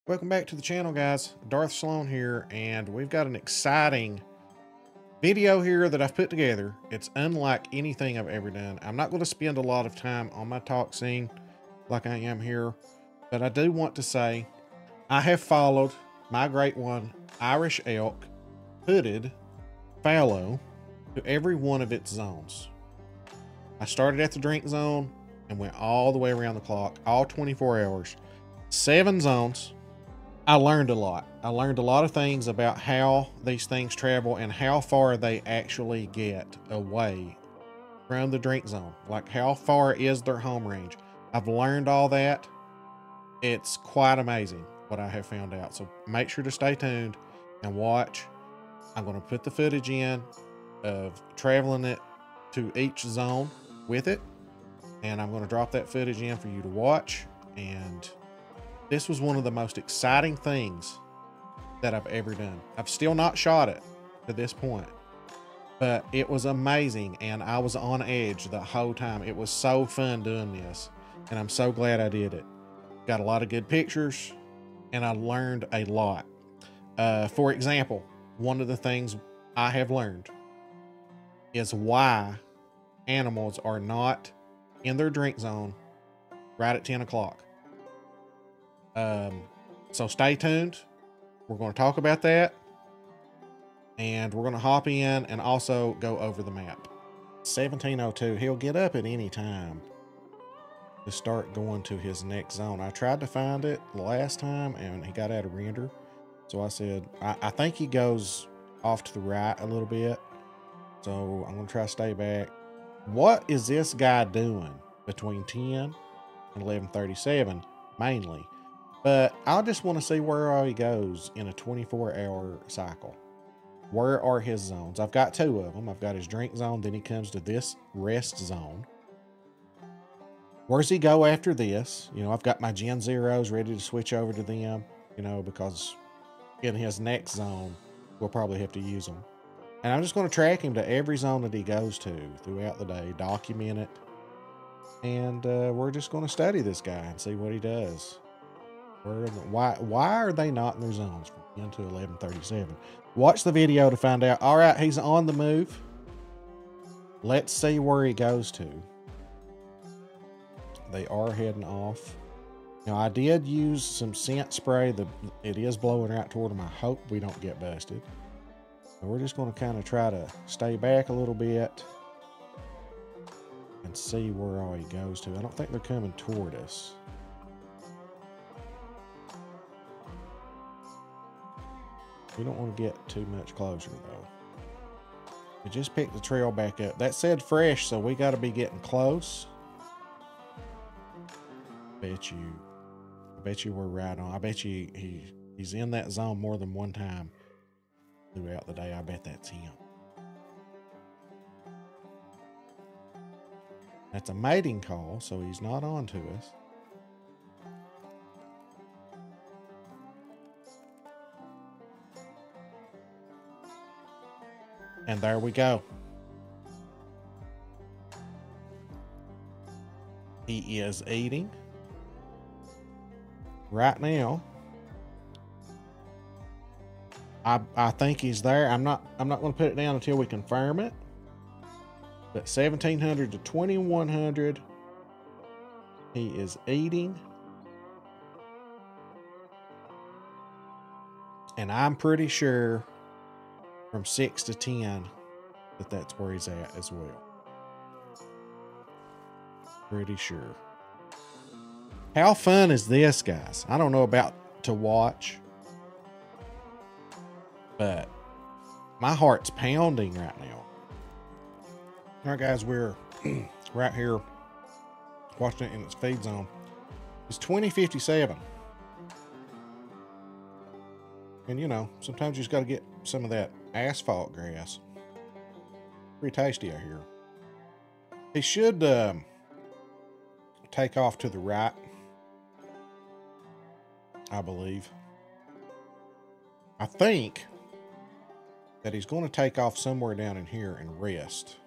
Welcome back to the channel, guys. Darth Slone here, and we've got an exciting video here that I've put together. It's unlike anything I've ever done. I'm not going to spend a lot of time on my talk scene like I am here, but I do want to say I have followed my great one, Irish elk, hooded, fallow, to every one of its zones. I started at the drink zone and went all the way around the clock, all 24 hours, 7 zones. I learned a lot. I learned a lot of things about how these things travel and how far they actually get away from the drink zone. Like, how far is their home range? I've learned all that. It's quite amazing what I have found out. So make sure to stay tuned and watch. I'm going to put the footage in of traveling it to each zone with it. And I'm going to drop that footage in for you to watch. And this was one of the most exciting things that I've ever done. I've still not shot it to this point, but it was amazing. And I was on edge the whole time. It was so fun doing this. And I'm so glad I did it. Got a lot of good pictures and I learned a lot. For example, one of the things I have learned is why animals are not in their drink zone right at 10 o'clock. So stay tuned. We're going to talk about that, and we're going to hop in and also go over the map. 1702, he'll get up at any time to start going to his next zone. I tried to find it last time and he got out of render. So I said, I think he goes off to the right a little bit. So I'm going to try to stay back. What is this guy doing between 10 and 11:37 mainly? But I just want to see where he goes in a 24-hour cycle. Where are his zones? I've got 2 of them. I've got his drink zone, then he comes to this rest zone. Where's he go after this? You know, I've got my Gen Zeros ready to switch over to them, you know, because in his next zone, we'll probably have to use them. And I'm just going to track him to every zone that he goes to throughout the day, document it. And we're just going to study this guy and see what he does. Why are they not in their zones from 10 to 11:37? Watch the video to find out. All right, he's on the move. Let's see where he goes to. They are heading off. Now, I did use some scent spray. It is blowing right toward him. I hope we don't get busted. So we're just going to kind of try to stay back a little bit and see where all he goes to. I don't think they're coming toward us. We don't want to get too much closer though. We just picked the trail back up. That said fresh, so we got to be getting close. I bet you we're right on. I bet you he's in that zone more than one time throughout the day. I bet that's him. That's a mating call, so he's not on to us. And there we go. He is eating right now. I think he's there. I'm not going to put it down until we confirm it. But 1700 to 2100, he is eating. And I'm pretty sure from 6 to 10 that's where he's at as well. Pretty sure. How fun is this, guys? I don't know about to watch, but my heart's pounding right now. All right, guys, we're right here watching it in its feed zone. It's 20:57. And, you know, sometimes you just got to get some of that asphalt grass. Pretty tasty out here. He should take off to the right, I believe. I think that he's going to take off somewhere down in here and rest.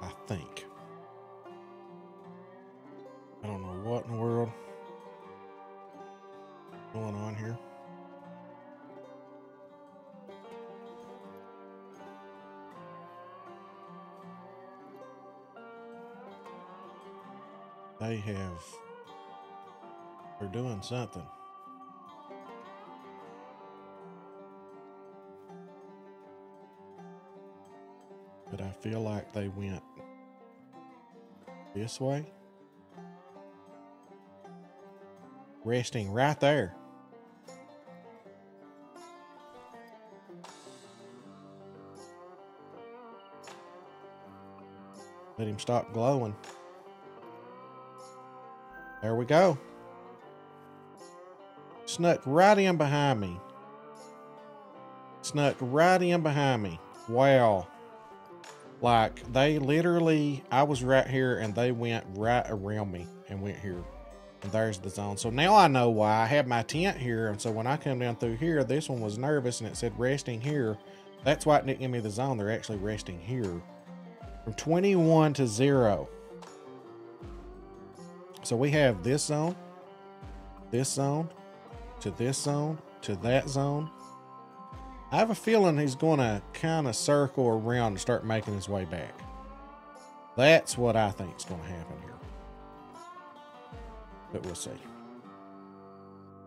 I think. I don't know what in the world. going on here. They're doing something. But I feel like they went this way. Resting right there. Let him stop glowing. There we go. Snuck right in behind me. Snuck right in behind me. Wow. Like, they literally, I was right here and they went right around me and went here. And there's the zone. So now I know why. I have my tent here. And so when I come down through here, this one was nervous and it said resting here. That's why it didn't give me the zone. They're actually resting here. From 21 to 0. So we have this zone, to this zone, to that zone. I have a feeling he's going to kind of circle around and start making his way back. That's what I think is going to happen here. But we'll see.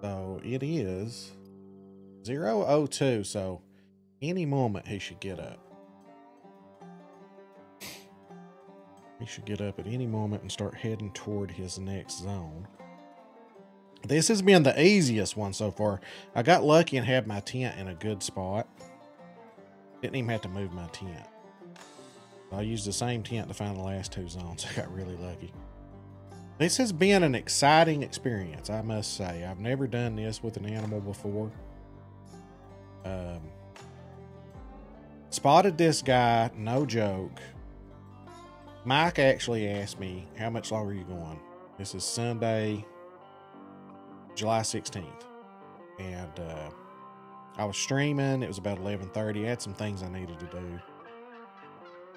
So it is 0:02. So any moment he should get up. He should get up at any moment and start heading toward his next zone. This has been the easiest one so far. I got lucky and had my tent in a good spot. Didn't even have to move my tent. I used the same tent to find the last two zones. I got really lucky. This has been an exciting experience, I must say. I've never done this with an animal before. Spotted this guy, no joke. Mike actually asked me, how much longer are you going? This is Sunday, July 16th. And I was streaming. It was about 11:30. I had some things I needed to do.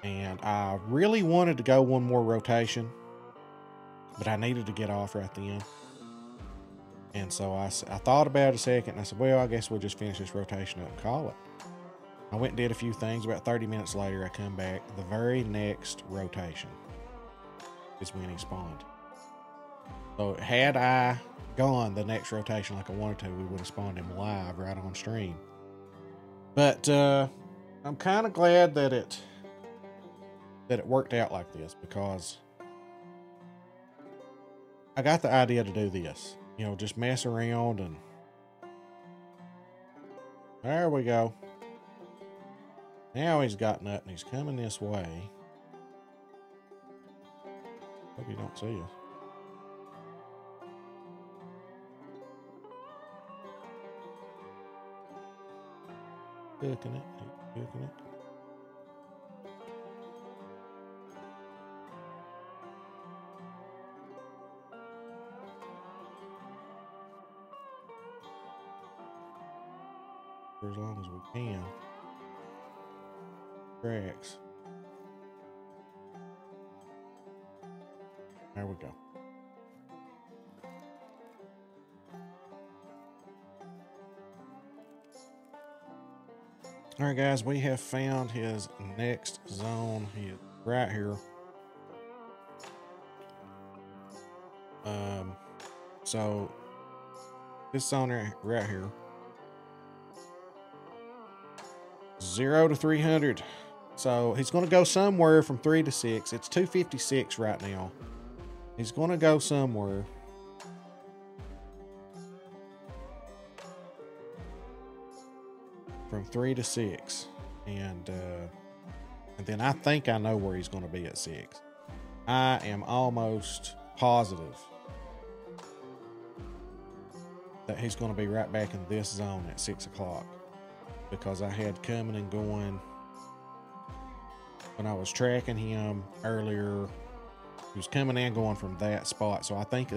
And I really wanted to go one more rotation, but I needed to get off right then. And so I thought about it a second, and I said, well, I guess we'll just finish this rotation up and call it. I went and did a few things. About 30 minutes later, I come back. The very next rotation is when he spawned. So had I gone the next rotation like I wanted to, we would have spawned him live right on stream. But I'm kind of glad that it worked out like this, because I got the idea to do this. You know, just mess around, and there we go. Now he's gotten up and he's coming this way. Hope you don't see us. Cooking it, cooking it. For as long as we can. Tracks. There we go. All right, guys, we have found his next zone. He is right here. So this zone right here, 0 to 300. So he's going to go somewhere from 3 to 6. It's 256 right now. He's going to go somewhere. From 3 to 6. And then I think I know where he's going to be at 6. I am almost positive that he's going to be right back in this zone at 6 o'clock. Because I had coming and going when I was tracking him earlier. He was coming and going from that spot. So I think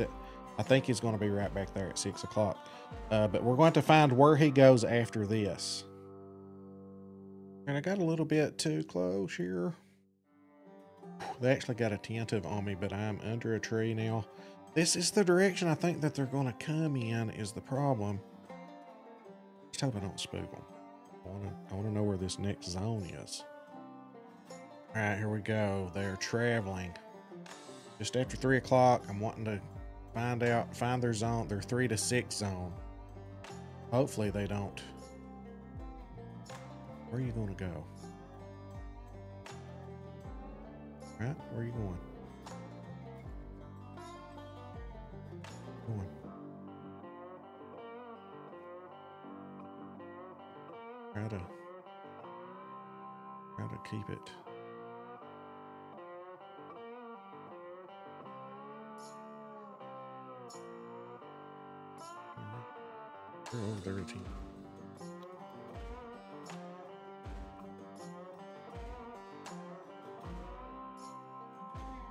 he's going to be right back there at 6 o'clock. But we're going to find where he goes after this. And I got a little bit too close here. They actually got attentive on me, but I'm under a tree now. This is the direction I think that they're going to come in is the problem. Just hope I don't spook them. I want to know where this next zone is. All right, here we go. They're traveling. Just after 3 o'clock, I'm wanting to find their zone, their 3 to 6 zone. Hopefully they don't. Where are you going to go? Right? Where are you going? Try to keep it. They're over their team.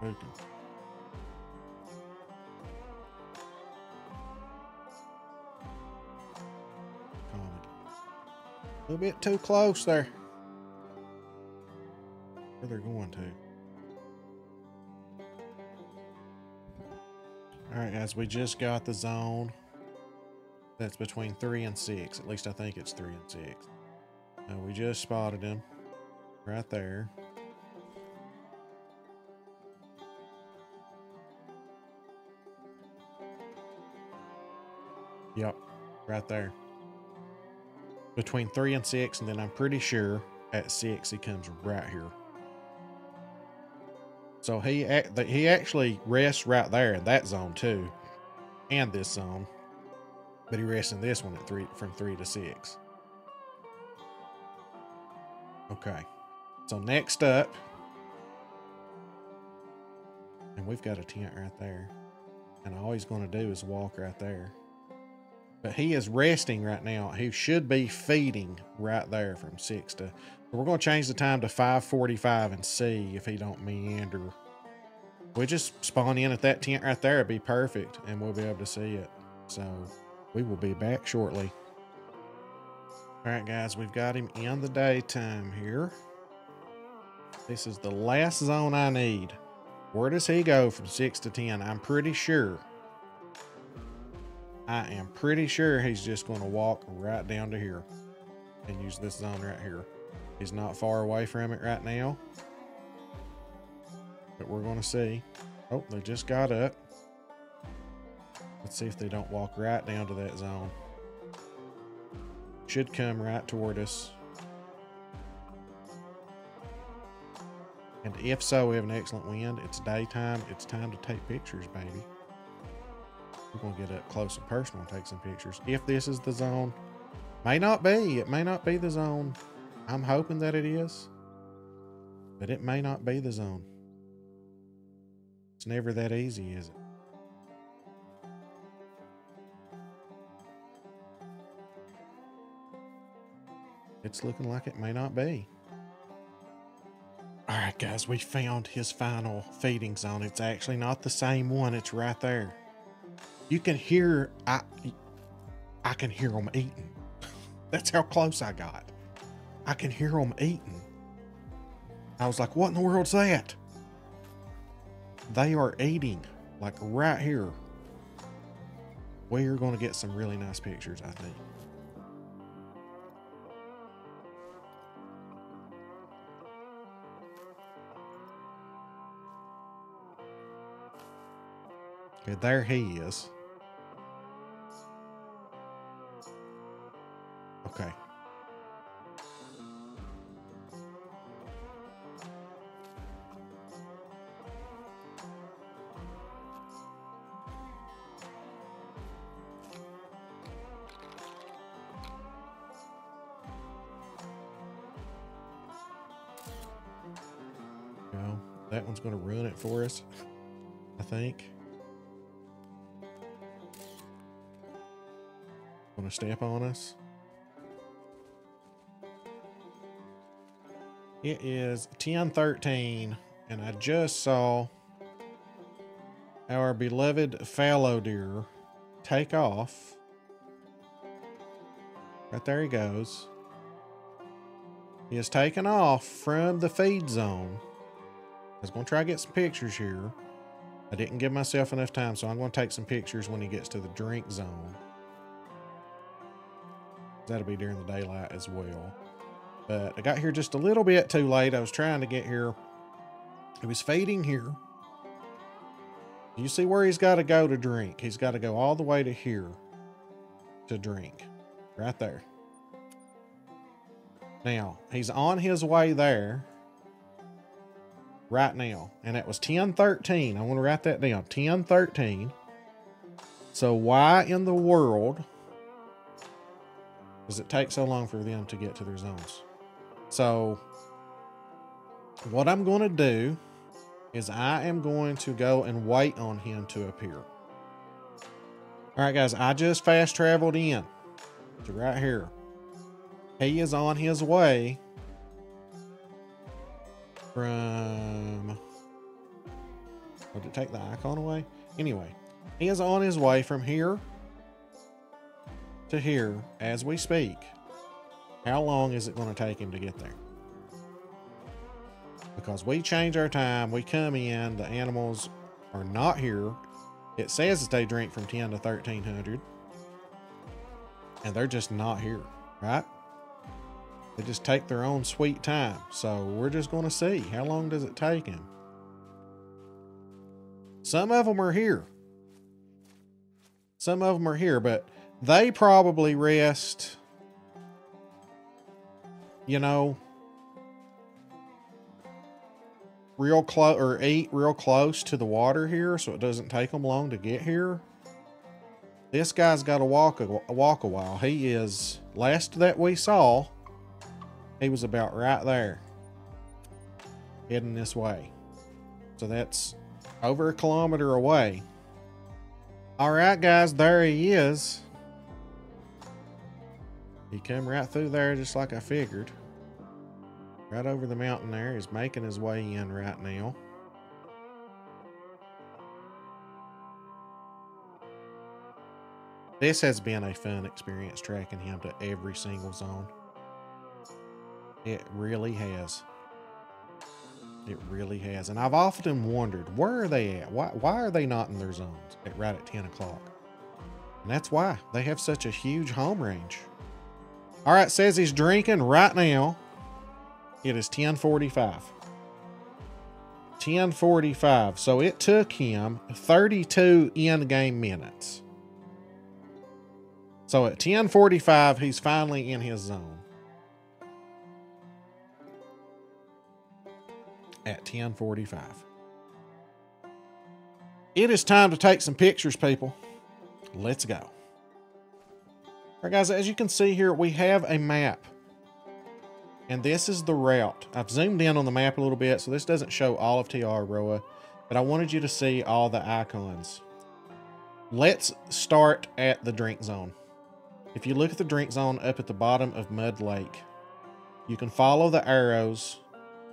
Okay. A little bit too close there. Where they're going to. All right, guys, we just got the zone. That's between 3 and 6. At least I think it's 3 and 6. We just spotted him right there. Yep, right there. Between 3 and 6, and then I'm pretty sure at 6 he comes right here. So he actually rests right there in that zone too, and this zone. But he rests in this one at from 3 to 6. Okay. So next up, and we've got a tent right there, and all he's going to do is walk right there. But he is resting right now. He should be feeding right there from 6 to... We're going to change the time to 5:45 and see if he don't meander. We just spawn in at that tent right there. It'd be perfect, and we'll be able to see it. So we will be back shortly. All right, guys, we've got him in the daytime here. This is the last zone I need. Where does he go from 6 to 10? I'm pretty sure. I am pretty sure he's just going to walk right down to here and use this zone right here. He's not far away from it right now, but we're going to see. Oh, they just got up. Let's see if they don't walk right down to that zone. Should come right toward us. And if so, we have an excellent wind. It's daytime. It's time to take pictures, baby. We're going to get up close and personal and take some pictures. If this is the zone, may not be. It may not be the zone. I'm hoping that it is, but it may not be the zone. It's never that easy, is it? It's looking like it may not be. All right, guys, we found his final feeding zone. It's actually not the same one. It's right there. You can hear, I can hear them eating. That's how close I got. I can hear them eating. I was like, what in the world's that? They are eating, like right here. We are going to get some really nice pictures, I think. Okay, there he is. Okay. Go. That one's going to ruin it for us, I think. Going to step on us. It is 10:13, and I just saw our beloved fallow deer take off. Right there he goes. He has taken off from the feed zone. I was going to try to get some pictures here. I didn't give myself enough time, so I'm going to take some pictures when he gets to the drink zone. That'll be during the daylight as well. But I got here just a little bit too late. I was trying to get here. He was feeding here. You see where he's got to go to drink. He's got to go all the way to here to drink. Right there. Now, he's on his way there right now. And that was 10:13. I want to write that down. 10:13. So why in the world does it take so long for them to get to their zones? So what I'm going to do is I am going to go and wait on him to appear. All right, guys, I just fast traveled in to right here. He is on his way from... Did it take the icon away? Anyway, he is on his way from here to here as we speak. How long is it going to take him to get there? Because we change our time, we come in, the animals are not here. It says that they drink from 10 to 1300, and they're just not here, right? They just take their own sweet time. So we're just going to see, how long does it take him? Some of them are here. Some of them are here, but they probably rest, you know, real close, or eat real close to the water here, so it doesn't take them long to get here. This guy's got to walk a while. He is, last that we saw, he was about right there, heading this way. So that's over 1 kilometer away. All right, guys, there he is. He come right through there just like I figured. Right over the mountain there. He's making his way in right now. This has been a fun experience tracking him to every single zone. It really has. It really has. And I've often wondered, where are they at? Why are they not in their zones right at 10 o'clock? And that's why. They have such a huge home range. All right, says he's drinking right now. It is 10:45. 10:45. So it took him 32 in-game minutes. So at 10:45, he's finally in his zone. At 10:45. It is time to take some pictures, people. Let's go. All right, guys, as you can see here, we have a map. And this is the route. I've zoomed in on the map a little bit, so this doesn't show all of Tiaroa, but I wanted you to see all the icons. Let's start at the drink zone. If you look at the drink zone up at the bottom of Mud Lake, you can follow the arrows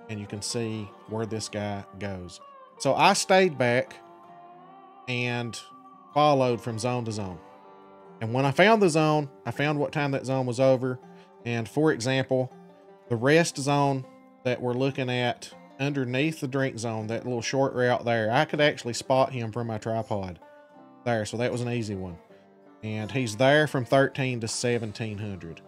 and you can see where this guy goes. So I stayed back and followed from zone to zone. And when I found the zone, I found what time that zone was over. And for example, the rest zone that we're looking at underneath the drink zone, that little short route there, I could actually spot him from my tripod there. So that was an easy one. And he's there from 13 to 1700.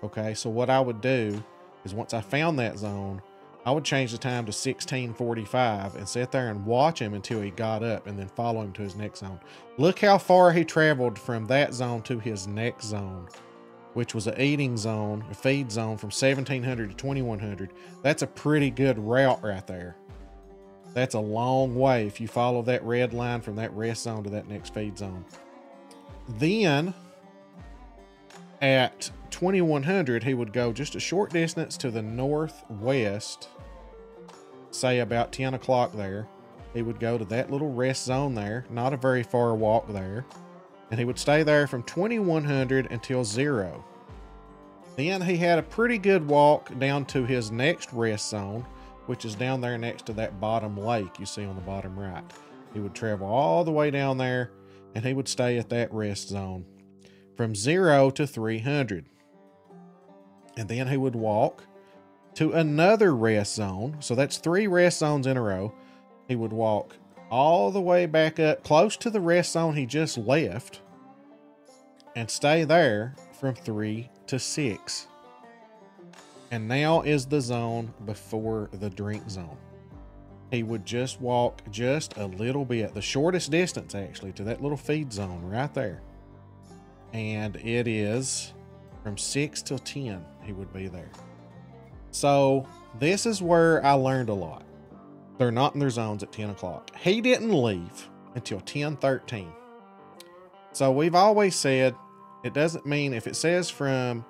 Okay, so what I would do is once I found that zone, I would change the time to 16:45 and sit there and watch him until he got up and then follow him to his next zone. Look how far he traveled from that zone to his next zone, which was an eating zone, a feed zone from 1700 to 2100. That's a pretty good route right there. That's a long way if you follow that red line from that rest zone to that next feed zone. Then at 2100, he would go just a short distance to the northwest, say about 10 o'clock there. He would go to that little rest zone there, not a very far walk there. And he would stay there from 2100 until 0. Then he had a pretty good walk down to his next rest zone, which is down there next to that bottom lake you see on the bottom right. He would travel all the way down there and he would stay at that rest zone from 0 to 300. And then he would walk to another rest zone. So that's 3 rest zones in a row. He would walk all the way back up close to the rest zone he just left and stay there from 3 to 6. And now is the zone before the drink zone. He would just walk just a little bit, the shortest distance actually, to that little feed zone right there. And it is from 6 till 10 he would be there. So this is where I learned a lot. They're not in their zones at 10 o'clock. He didn't leave until 10:13. So we've always said, it doesn't mean if it says from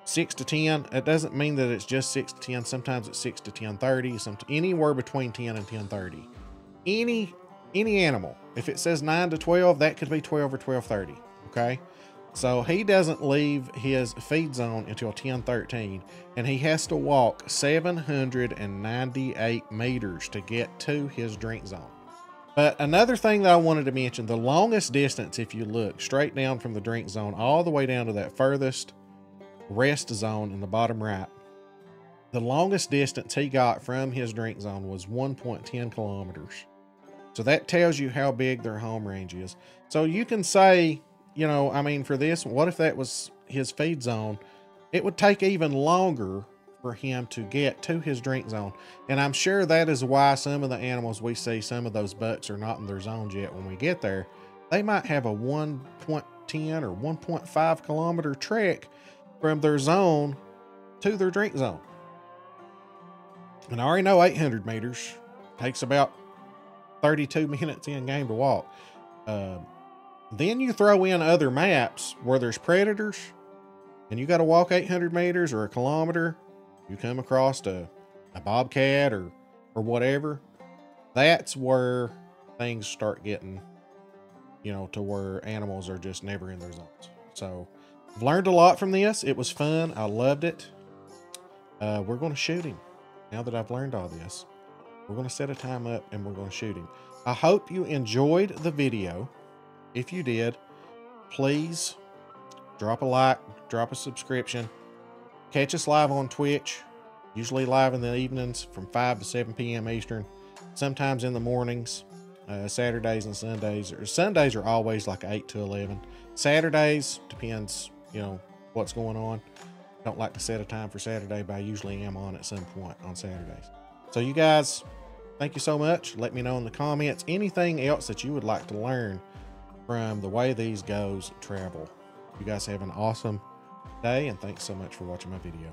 6 to 10, it doesn't mean that it's just 6 to 10. Sometimes it's 6 to 10:30, anywhere between 10 and 10:30. Any animal, if it says 9 to 12, that could be 12 or 12:30. Okay. So he doesn't leave his feed zone until 10:13, and he has to walk 798 meters to get to his drink zone. But another thing that I wanted to mention, the longest distance, if you look straight down from the drink zone all the way down to that furthest rest zone in the bottom right, the longest distance he got from his drink zone was 1.10 kilometers. So that tells you how big their home range is. So you can say, you know, I mean, for this, what if that was his feed zone? It would take even longer for him to get to his drink zone. And I'm sure that is why some of the animals we see, some of those bucks are not in their zones yet when we get there. They might have a 1.10 or 1.5 kilometer trek from their zone to their drink zone. And I already know 800 meters takes about 32 minutes in game to walk. Then you throw in other maps where there's predators and you got to walk 800 meters or a kilometer. You come across a bobcat or whatever. That's where things start getting, you know, to where animals are just never in their zones. So I've learned a lot from this. It was fun. I loved it. We're going to shoot him. Now that I've learned all this, we're going to set a time up and we're going to shoot him. I hope you enjoyed the video. If you did, please drop a like, drop a subscription. Catch us live on Twitch, usually live in the evenings from 5 to 7 p.m. Eastern, sometimes in the mornings, Saturdays and Sundays. Or Sundays are always like 8 to 11. Saturdays, depends, you know, what's going on. Don't like to set a time for Saturday, but I usually am on at some point on Saturdays. So you guys, thank you so much. Let me know in the comments anything else that you would like to learn from the way these goes travel. You guys have an awesome day, and thanks so much for watching my video.